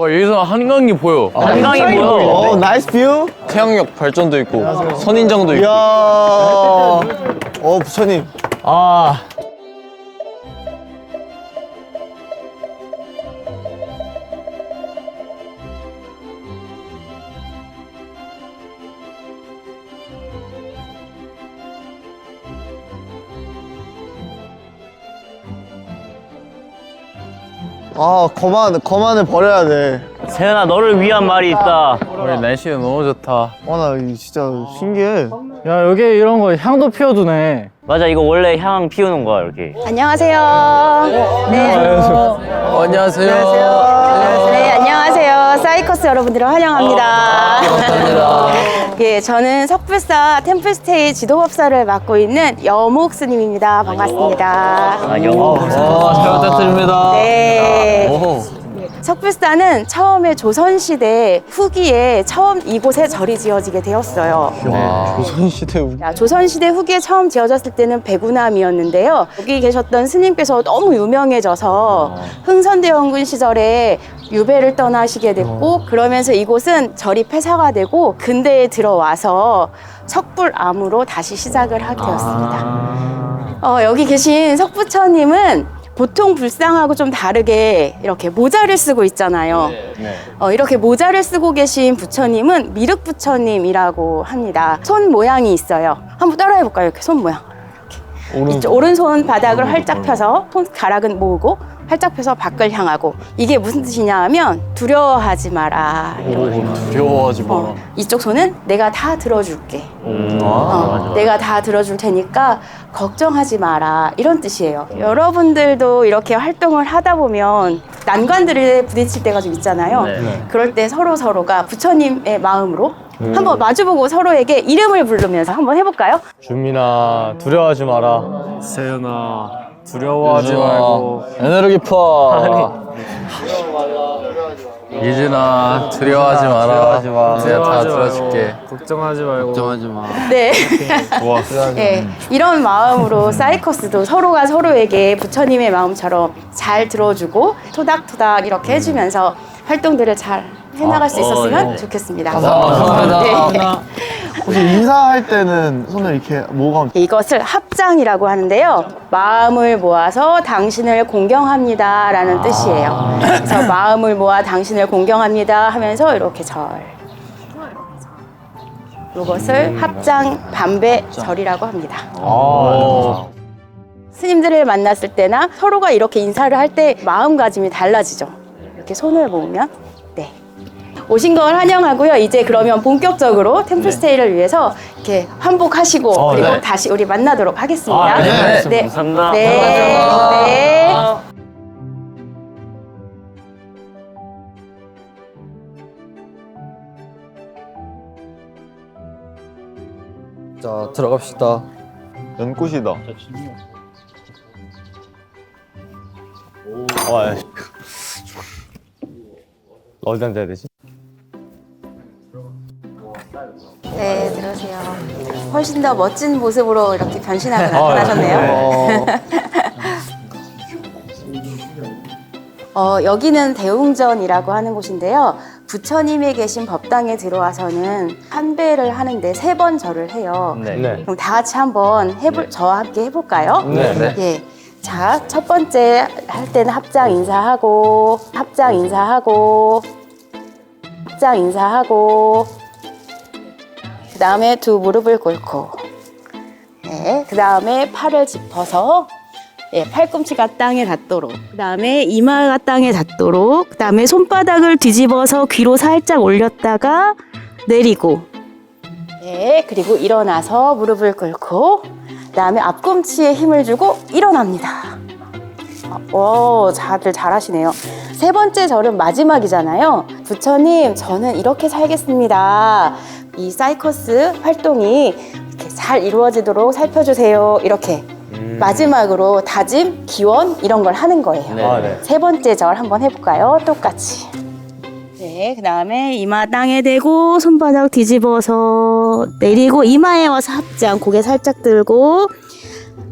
와, 여기서 한강이 보여. 한강이 보여. 나이스 뷰. 태양력 발전도 있고 선인장도 이야. 있고. 부처님. 아. 거만을 버려야 돼. 세연아, 너를 위한 말이 있다. 오늘 날씨가 너무 좋다. 나 진짜 신기해. 야, 여기 이런 거 향도 피워두네. 맞아, 이거 원래 향 피우는 거야, 이렇게. 안녕하세요. 네. 안녕하세요. 네, 안녕하세요. 사이커스 여러분들을 환영합니다. 예, 저는 석불사 템플스테이 지도법사를 맡고 있는 여목 스님입니다. 반갑습니다. 영어. 잘 부탁드립니다. 네. 오. 석불사는 처음에 조선시대 후기에 처음 이곳에 절이 지어지게 되었어요. 조선시대 조선시대 후기에 처음 지어졌을 때는 백운암이었는데요. 여기 계셨던 스님께서 너무 유명해져서 흥선대원군 시절에 유배를 떠나시게 됐고, 그러면서 이곳은 절이 폐사가 되고 근대에 들어와서 석불암으로 다시 시작을 하게 되었습니다. 여기 계신 석부처님은 보통 불상하고 좀 다르게 이렇게 모자를 쓰고 있잖아요. 이렇게 모자를 쓰고 계신 부처님은 미륵부처님이라고 합니다. 손 모양이 있어요. 한번 따라해 볼까요? 이렇게 손 모양. 이쪽 오른손 바닥을 활짝 펴서 손가락은 모으고 활짝 펴서 밖을 향하고, 이게 무슨 뜻이냐 하면 두려워하지 마라. 두려워하지 마라. 이쪽 손은 내가 다 들어줄게. 내가 다 들어줄 테니까 걱정하지 마라, 이런 뜻이에요. 여러분들도 이렇게 활동을 하다 보면 난관들에 부딪힐 때가 좀 있잖아요. 그럴 때 서로가 부처님의 마음으로 한번 마주보고 서로에게 이름을 부르면서 한번 해볼까요? 준민아, 두려워하지 마라. 세연아, 두려워하지 말고 에너지 깊어. 이진아, 두려워하지 마라. 내가 다 들어줄게. 걱정하지 말고. 네. 네, 이런 마음으로 사이커스도 서로가 서로에게 부처님의 마음처럼 잘 들어주고 토닥토닥 이렇게 해주면서 활동들을 잘 해나갈 수 있었으면 좋겠습니다. 감사합니다. 혹시 인사할 때는 손을 이렇게 모으고 이것을 합장이라고 하는데요. 마음을 모아서 당신을 공경합니다 라는 뜻이에요. 그래서 마음을 모아 당신을 공경합니다 하면서 이렇게 절. 이것을 합장 반배절이라고 합니다. 스님들을 만났을 때나 서로가 이렇게 인사를 할 때 마음가짐이 달라지죠. 이렇게 손을 모으면. 네. 오신 걸 환영하고요. 이제 그러면 본격적으로 템플스테이를 위해서 이렇게 환복하시고 그리고 다시 우리 만나도록 하겠습니다. 네. 감사합니다. 네. 자, 들어갑시다. 연꽃이다. 어디 앉아야 되지? 네, 들어오세요. 훨씬 더 멋진 모습으로 이렇게 변신하고 나타나셨네요. 여기는 대웅전이라고 하는 곳인데요. 부처님이 계신 법당에 들어와서는 한배를 하는데 3번 절을 해요. 네. 그럼 다 같이 한번 저와 함께 해볼까요? 네. 예. 자, 첫 번째 할 때는 합장 인사하고, 합장 인사하고, 합장 인사하고, 그 다음에 두 무릎을 꿇고, 네, 그 다음에 팔을 짚어서 팔꿈치가 땅에 닿도록, 그 다음에 이마가 땅에 닿도록, 그 다음에 손바닥을 뒤집어서 귀로 살짝 올렸다가 내리고, 네, 그리고 일어나서 무릎을 꿇고, 그 다음에 앞꿈치에 힘을 주고 일어납니다. 다들 잘하시네요. 3번째 절은 마지막이잖아요. 부처님, 저는 이렇게 살겠습니다. 이 사이커스 활동이 이렇게 잘 이루어지도록 살펴주세요. 이렇게 마지막으로 다짐, 기원 이런 걸 하는 거예요. 네. 세 번째 절 한번 해볼까요? 똑같이. 네, 그 다음에 이마 땅에 대고 손바닥 뒤집어서 내리고 이마에 와서 합장, 고개 살짝 들고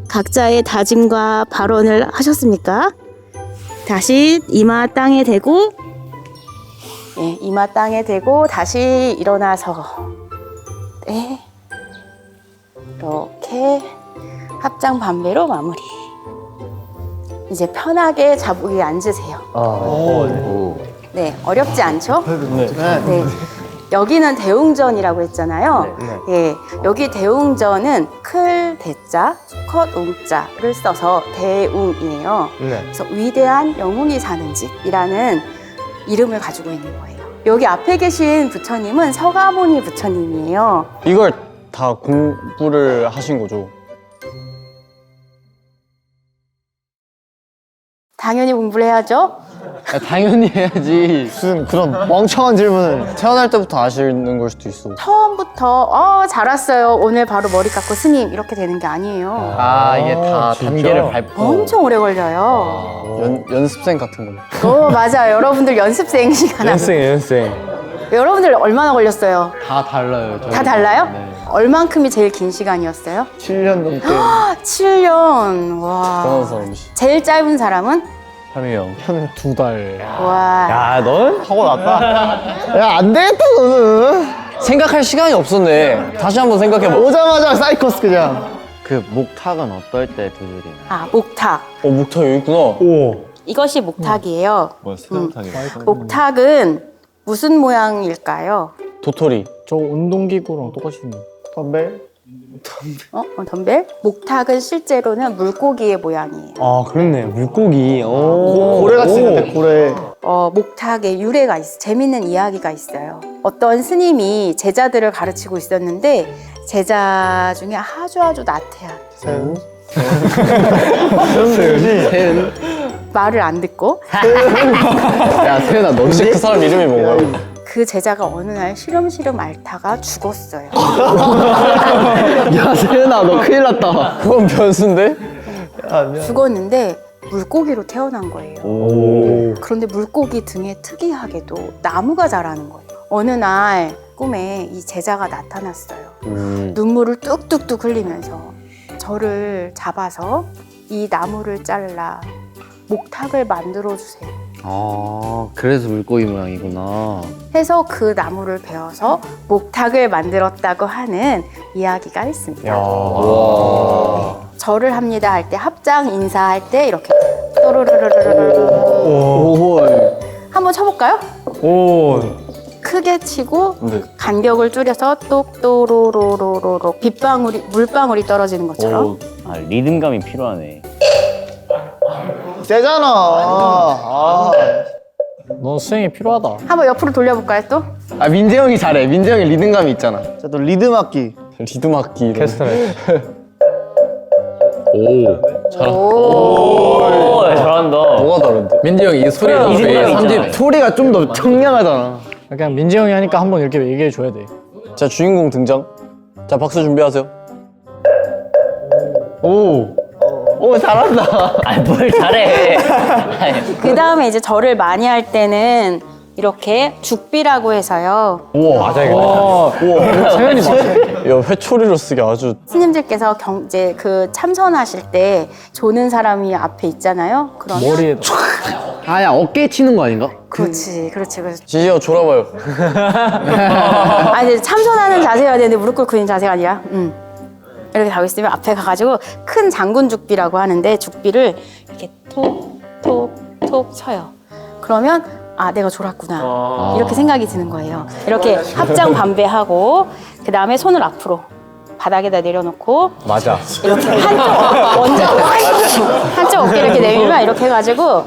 각자의 다짐과 발언을 하셨습니까? 다시 이마 땅에 대고 네, 이마 땅에 대고 다시 일어나서 네, 이렇게 합장 반배로 마무리. 이제 편하게 자부에 앉으세요. 네, 어렵지 않죠? 네. 여기는 대웅전이라고 했잖아요. 예, 여기 대웅전은 클 대자, 수컷 웅자를 써서 대웅이에요. 그래서 위대한 영웅이 사는 집이라는 이름을 가지고 있는 거예요. 여기 앞에 계신 부처님은 서가모니 부처님이에요. 이걸 다 공부를 하신 거죠? 당연히 공부를 해야죠. 당연히 해야지. 무슨 그런 멍청한 질문을. 태어날 때부터 아시는 걸 수도 있어. 처음부터 잘 왔어요. 오늘 바로 머리 깎고 스님 이렇게 되는 게 아니에요. 아, 이게 다 진짜? 단계를 밟고. 엄청 오래 걸려요. 연습생 같은 거. 맞아요. 여러분들 연습생 시간 연습생. 여러분들 얼마나 걸렸어요? 다 달라요. 저희. 다 달라요? 네. 얼만큼이 제일 긴 시간이었어요? 7년 넘게. 7년. 와. 그런 사람이시. 제일 짧은 사람은? 현우 형. 한 2달. 와. 야, 넌 타고났다. 야, 안 되겠다, 너는. 생각할 시간이 없었네. 다시 한번 생각해봐. 오자마자 사이커스 그냥. 그 목탁은 어떨 때 두드리나? 아, 목탁. 목탁 여기 있구나. 오. 이것이 목탁이에요. 뭐야, 세상탕이. 목탁은 무슨 모양일까요? 도토리. 저 운동기구랑 똑같이 생긴. 덤벨? 덤벨? 목탁은 실제로는 물고기의 모양이에요. 아, 그렇네. 물고기. 오. 고래같이 생겼대, 고래. 목탁의 유래가 있어요. 재밌는 이야기가 있어요. 어떤 스님이 제자들을 가르치고 있었는데 제자 중에 아주 나태한 세훈? 세은. 말을 안 듣고 야, 세은아, 너 혹시 그 사람 이름이 뭔가요? 그 제자가 어느 날 시름시름 앓다가 죽었어요. 야, 세은아, 너 큰일 났다. 그건 변수인데? 죽었는데 물고기로 태어난 거예요. 그런데 물고기 등에 특이하게도 나무가 자라는 거예요. 어느 날 꿈에 이 제자가 나타났어요. 눈물을 뚝뚝뚝 흘리면서 저를 잡아서 이 나무를 잘라 목탁을 만들어 주세요. 아, 그래서 물고기 모양이구나. 해서 그 나무를 베어서 목탁을 만들었다고 하는 이야기가 있습니다. 와. 절을 합니다 할 때 합장 인사할 때 이렇게 또르르르르르르 오. 한번 쳐볼까요? 오. 크게 치고 네. 간격을 줄여서 똑또로로로로로 빗방울이 물방울이 떨어지는 것처럼 아, 리듬감이 필요하네. 세잖아. 너 수행이 필요하다. 한번 옆으로 돌려볼까요 또? 아, 민재 형이 잘해. 민재 형이 리듬감이 있잖아. 자, 또 리듬 악기. 리듬 악기. 캐스터네. 오, 잘한다. 뭐가 다른데? 민재 형이 이 소리가 리듬감이 왜 있잖아. 삼집 소리가 좀 더 청량하잖아. 그냥 민재 형이 하니까 한번 이렇게 얘기해 줘야 돼. 자, 주인공 등장. 자, 박수 준비하세요. 오, 잘한다. 아, 뭘 잘해. 그 다음에 이제 절을 많이 할 때는 이렇게 죽비라고 해서요. 우와. 맞아야겠다. 세연이 맞아. 야, 회초리로 쓰기 아주. 스님들께서 이제 그 참선하실 때 조는 사람이 앞에 있잖아요. 그러면 머리에 아, 야, 어깨에 치는 거 아닌가? 그렇지. 지지야, 졸아봐요. 이제 참선하는 자세여야 되는데 무릎 꿇고 있는 자세가 아니라 이렇게 가고 있으면 앞에 가가지고 큰 장군 죽비라고 하는데 죽비를 이렇게 톡톡톡 쳐요. 그러면 내가 졸았구나 이렇게 생각이 드는 거예요. 이렇게 합장 반배하고 그 다음에 손을 앞으로 바닥에다 내려놓고 맞아. 이렇게 한쪽 어깨 이렇게 내밀면 이렇게 해가지고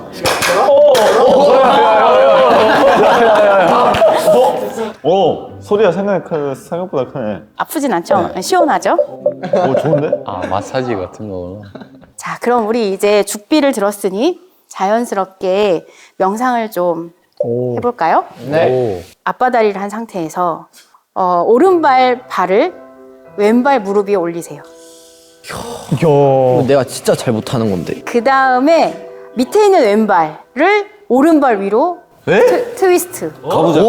오, 소리가 생각보다 크네. 아프진 않죠? 시원하죠? 오, 좋은데? 아, 마사지 같은 거구나. 자, 그럼 우리 이제 죽비를 들었으니 자연스럽게 명상을 좀 해볼까요? 네. 앞바다리를 한 상태에서 오른발 발을 왼발 무릎 위에 올리세요. 내가 진짜 잘 못하는 건데. 그 다음에 밑에 있는 왼발을 오른발 위로 트위스트. 가보자.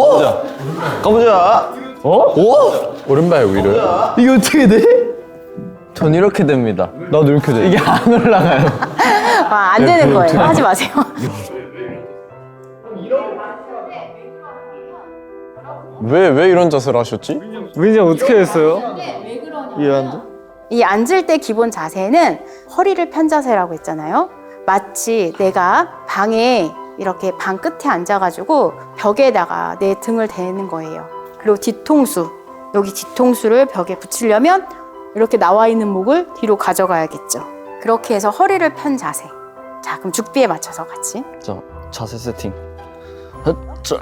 오른발 위로요? 이게 어떻게 돼? 전 이렇게 됩니다. 나도 이렇게 돼. 이게 안 올라가요. 안 되는 거예요. 하지 마세요. 왜 이런 자세를 하셨지? 민지 어떻게 했어요? 이 앉을 때 기본 자세는 허리를 편 자세라고 했잖아요. 마치 내가 방에 이렇게 방 끝에 앉아가지고 벽에다가 내 등을 대는 거예요. 그리고 뒤통수, 여기 뒤통수를 벽에 붙이려면 이렇게 나와 있는 목을 뒤로 가져가야겠죠. 그렇게 해서 허리를 편 자세. 자, 그럼 죽비에 맞춰서 같이. 자, 자세 세팅. 자.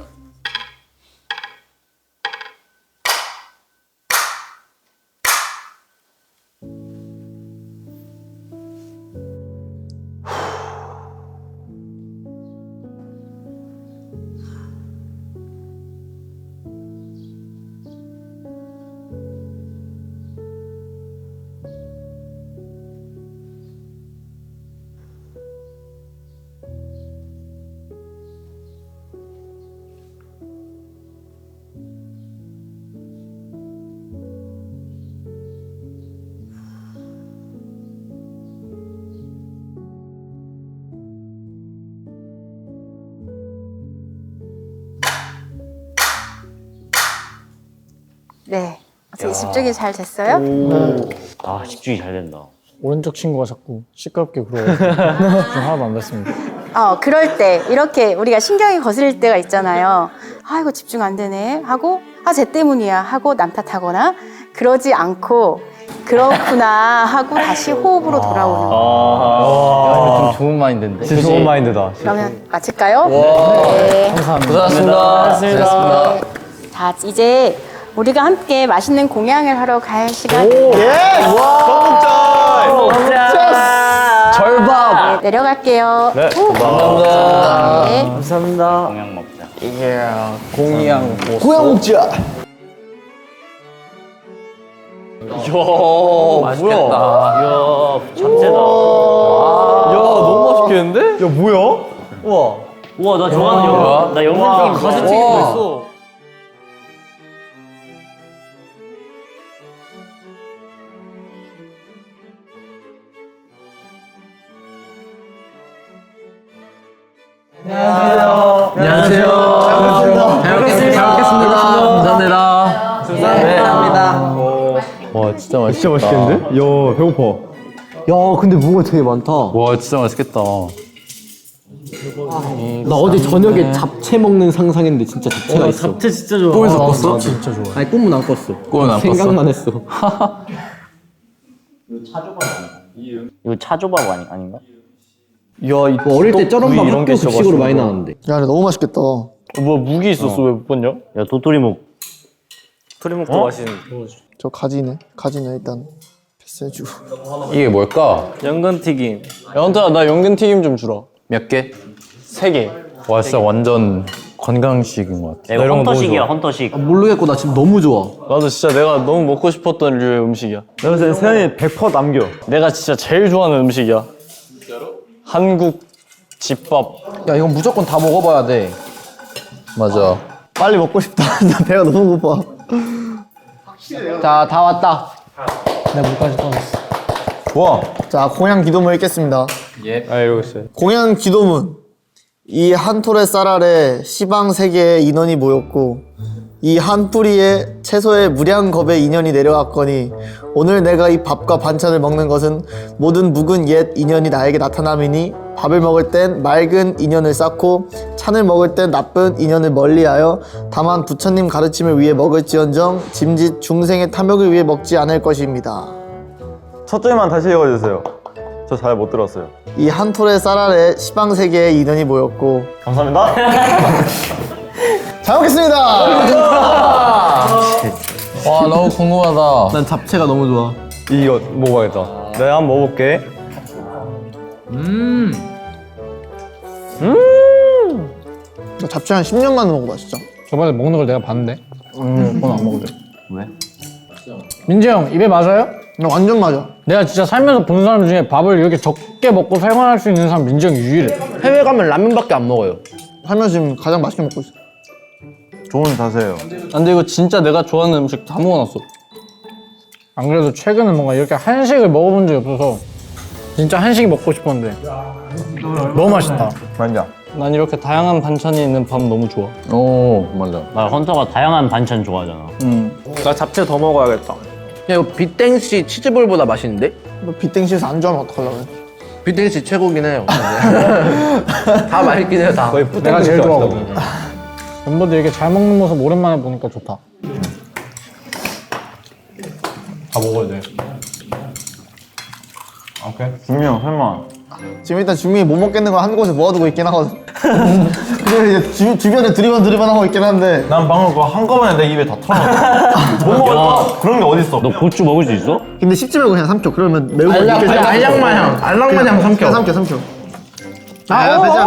네. 어떻게 집중이 잘 됐어요? 아, 집중이 잘 된다. 오른쪽 친구가 자꾸 시끄럽게 굴어요. 집중 하나도 안 됐습니다. 그럴 때 이렇게 우리가 신경이 거슬릴 때가 있잖아요. 아, 이거 집중 안 되네 하고 쟤 때문이야 하고 남 탓하거나 그러지 않고 그렇구나 하고 다시 호흡으로 돌아오는 거예요. 야, 이거 좀 좋은 마인드인데. 진짜 좋은 마인드다. 그러면 마칠까요? 네. 고생하셨습니다. 고생하셨습니다. 자, 이제 우리가 함께 맛있는 공양을 하러 갈 시간입니다. 절밥. 내려갈게요. 네. 감사합니다. 네. 감사합니다. 공양 먹자. 공양. 고양 먹자. 맛있겠다. 이야, 참새다. 너무 맛있겠는데? 야, 뭐야? 우와. 우와, 나 좋아하는 영상. 나 영상 가지튀김도 있어. 안녕하세요. 잘 먹겠습니다. 감사합니다. 감사합니다. 와, 진짜 맛있겠다. 진짜 맛있겠는데? 야, 배고파. 야, 근데 뭐가 되게 많다. 와, 진짜 맛있겠다. 나 어제 저녁에 잡채 먹는 상상했는데 진짜 잡채가 있어. 잡채 진짜 좋아. 꿈에서 꿨어? 진짜 좋아. 아니 꿈은 안 꿨어. 꿈은 안 꿨어? 생각만 했어. 이거 차조밥 아닌가? 야, 뭐 어릴 때 쩔은 밥 학교 급식으로 많이 나왔는데. 야, 근데 너무 맛있겠다. 뭐야, 무기 있었어. 왜 못 봤냐? 야, 도토리묵. 토리묵도 맛있는. 저 가지네. 가지는 일단 패스해주고. 이게 뭘까? 연근튀김. 야, 헌터야, 나 연근튀김 좀 주라. 몇 개? 3개. 와, 진짜 완전 건강식인 것 같아. 야, 이거 이런 거 너무 헌터식이야, 좋아. 헌터식. 모르겠고 나 지금 너무 좋아. 나도 진짜 내가 너무 먹고 싶었던 류의 음식이야. 내가 봤을 때 세연이 100% 남겨. 내가 진짜 제일 좋아하는 음식이야. 진짜로? 한국 집밥. 야 이건 무조건 다 먹어봐야 돼. 맞아. 빨리 먹고 싶다. 나 배가 너무 고파. 자 다 왔다. 내가 물까지 떠났어. 좋아. 자, 공양 기도문 읽겠습니다. 아, 이러고 있어요. 공양 기도문. 이 한 톨의 쌀 아래 시방 세계의 인원이 모였고 이 한 뿌리에 채소의 무량겁의 인연이 내려왔거니 오늘 내가 이 밥과 반찬을 먹는 것은 모든 묵은 옛 인연이 나에게 나타남이니 밥을 먹을 땐 맑은 인연을 쌓고 찬을 먹을 땐 나쁜 인연을 멀리하여 다만 부처님 가르침을 위해 먹을지언정 짐짓 중생의 탐욕을 위해 먹지 않을 것입니다. 첫 줄만 다시 읽어주세요. 저 잘 못 들었어요. 이 한 톨의 쌀 아래 시방 세계의 인연이 모였고 감사합니다. 잘 먹겠습니다. 와, 너무 궁금하다. 난 잡채가 너무 좋아. 이거 먹어야겠다. 내가 한번 먹어볼게. 나 잡채 한 10년 만에 먹어봐 진짜. 저번에 먹는 걸 내가 봤는데. 그건 안 먹을래. 왜? 민재 형 입에 맞아요? 나 완전 맞아. 내가 진짜 살면서 본 사람 중에 밥을 이렇게 적게 먹고 생활할 수 있는 사람 민재 형이 유일해. 해외 가면 라면밖에 안 먹어요. 살면서 지금 가장 맛있게 먹고 있어. 좋은 자세예요. 근데 이거 진짜 내가 좋아하는 음식 다 먹어놨어. 안 그래도 최근에 뭔가 이렇게 한식을 먹어본 적이 없어서 진짜 한식이 먹고 싶었는데 너무 맛있다. 맞아. 난 이렇게 다양한 반찬이 있는 밥 너무 좋아. 오, 맞아. 나 헌터가 다양한 반찬 좋아하잖아. 나 잡채 더 먹어야겠다. 야, 이거 빅땡씨 치즈볼보다 맛있는데? 너 빗땡시에서 안 좋아하면 어떡하려고 해. 빅땡씨 최고긴 해요. 다 맛있긴 해요, 다. 내가 제일 좋아하거든. 멤버들 이렇게 잘 먹는 모습 오랜만에 보니까 좋다. 다 먹어야 돼. 분명 설마. 지금 일단 준민이 못 먹겠는 걸 한 곳에 모아두고 있긴 하거든. 그래서 이제 주변에 드리번 하고 있긴 한데. 난 방금 그거 한꺼번에 내 입에 다 털어놨어. 못 먹었다. 그런 게 어딨어. 너 고추 먹을 수 있어? 근데 씹지 말고 그냥 삼켜. 그러면 매운 거 느껴지지 않아. 알랑마냥 삼켜. 그냥 삼켜.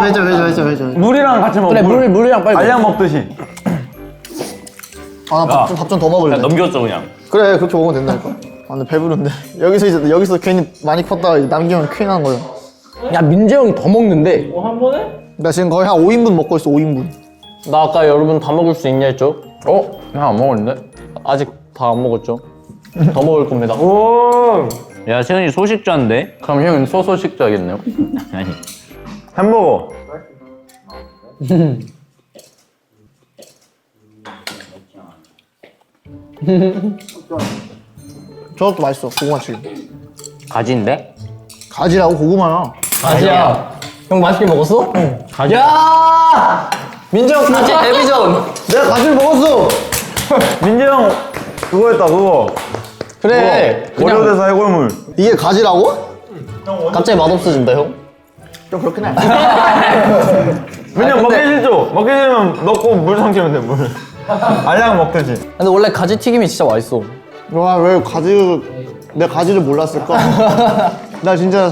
매져. 물이랑 같이 먹어. 그래, 물이랑 빨리 알약 먹듯이. 아, 나 밥 좀 더 먹을래. 넘겼어 그냥. 그래, 그렇게 먹으면 된다니까. 아, 근데 배부른데. 여기서 괜히 많이 컸다가 남기면 큰일 나는 거야. 야, 민재 형이 더 먹는데. 나 지금 거의 한 5인분 먹고 있어, 5인분. 나 아까 여러분 다 먹을 수 있냐 했죠? 그냥 안 먹었는데? 아직 다 안 먹었죠? 더 먹을 겁니다. 야 세현이 소식자인데? 그럼 형은 소소식자겠네요? 아니. 햄버거. 저것도 맛있어, 고구마튀김. 가지인데? 가지라고 고구마야. 가지야. 형 맛있게 먹었어? 가지. 야! 민재 형 가지 데뷔전. 내가 가지를 먹었어. 민재 형 그거 했다 그거. 그래. 월요대사 해골물. 이게 가지라고? 갑자기 맛없어진다 형. 좀 그렇긴 해. 그냥 먹기 싫죠? 먹기 싫으면 넣고 물 삼키면 돼 물. 알약 먹듯이. 근데 원래 가지 튀김이 진짜 맛있어. 와, 왜 내가 가지를 몰랐을까? 나 진짜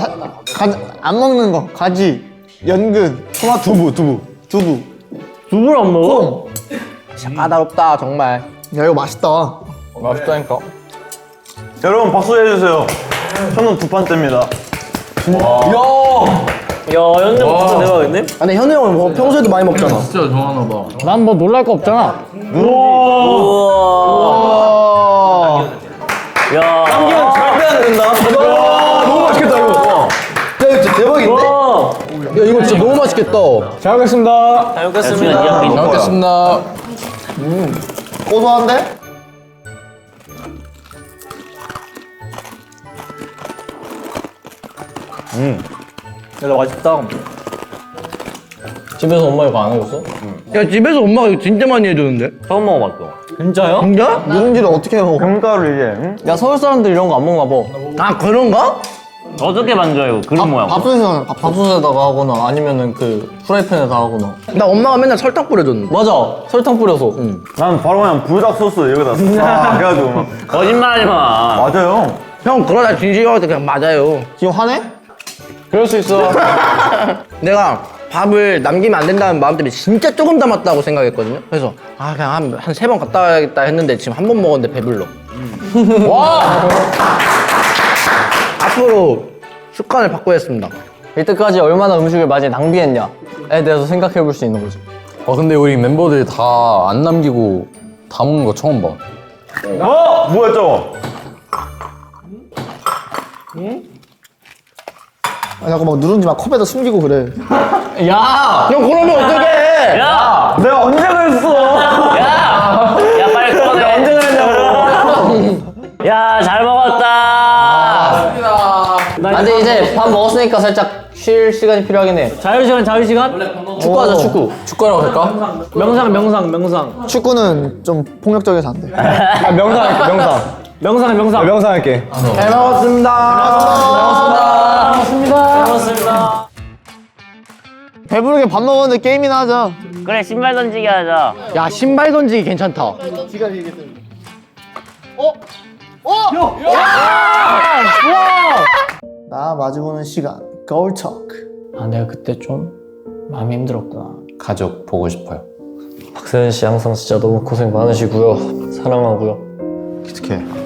안 먹는 거. 가지, 연근, 토마토, 두부. 두부를 안 먹어? 진짜 까다롭다, 정말. 야, 이거 맛있다. 맛있다니까. 여러분 박수 해주세요. 저는 2판째입니다. 야, 현대 진짜 대박인데? 아니, 현우 형은 뭐 평소에도 많이 먹잖아. 진짜 좋아하나 봐. 난 뭐 놀랄 거 없잖아. 야. 잘 빼야 된다. 너무 맛있겠다, 이거. 야, 이거 진짜 대박인데? 야, 이거 진짜 너무 맛있겠다. 잘 먹겠습니다. 잘 먹겠습니다. 잘 먹겠습니다. 고소한데? 야, 맛있다. 집에서 엄마 이거 안 해줬어? 야, 집에서 엄마가 이거 진짜 많이 해주는데? 처음 먹어봤어. 진짜요? 진짜? 누룽지를 어떻게 먹어? 금가루 이제. 응? 야, 서울 사람들 이런 거 안 먹나 봐. 아, 그런가? 어떻게 만져요? 그런 모양. 밥솥에서 밥솥에다가 하거나 아니면은 그 프라이팬에다 하거나. 나 엄마가 맨날 설탕 뿌려줬는데. 맞아. 설탕 뿌려서. 난 바로 그냥 불닭 소스 여기다 싹 해가지고 막. 거짓말하지 마. 맞아요. 형, 그러다 진실하게 그냥 맞아요. 지금 화내? 그럴 수 있어. 내가 밥을 남기면 안 된다는 마음 때문에 진짜 조금 담았다고 생각했거든요. 그래서 아 그냥 한 3번 갔다 와야겠다 했는데 지금 한 번 먹었는데 배불러. 와! 앞으로 습관을 바꾸겠습니다. 이때까지 얼마나 음식을 많이 낭비했냐에 대해서 생각해 볼 수 있는 거지. 근데 우리 멤버들 다 안 남기고 다 먹는 거 처음 봐. 뭐야 저거? 아, 잠깐만, 누룽지 막 컵에다 숨기고 그래. 야! 형 그러면 어떡해? 야! 내가 언제 그랬어? 야! 야 빨리 꺼내. 언제 그랬냐고. 야, 잘 먹었다. 아, 근데 이제 밥 먹었으니까 살짝 쉴 시간이 필요하긴 해. 자유시간. 축구하자, 축구. 축구하러 갈까? 명상. 축구는 좀 폭력적이어서 안 돼. 명상할게. 잘 먹었습니다. 배부르게 밥 먹었는데 게임이나 하자. 그래, 신발 던지기 하자. 야, 신발 던지기 괜찮다. 나 마주보는 시간. 거울 토크. 아, 내가 그때 좀 마음이 힘들었구나. 가족 보고 싶어요. 박세현 씨 항상 진짜 너무 고생 많으시고요. 사랑하고요. 이렇게.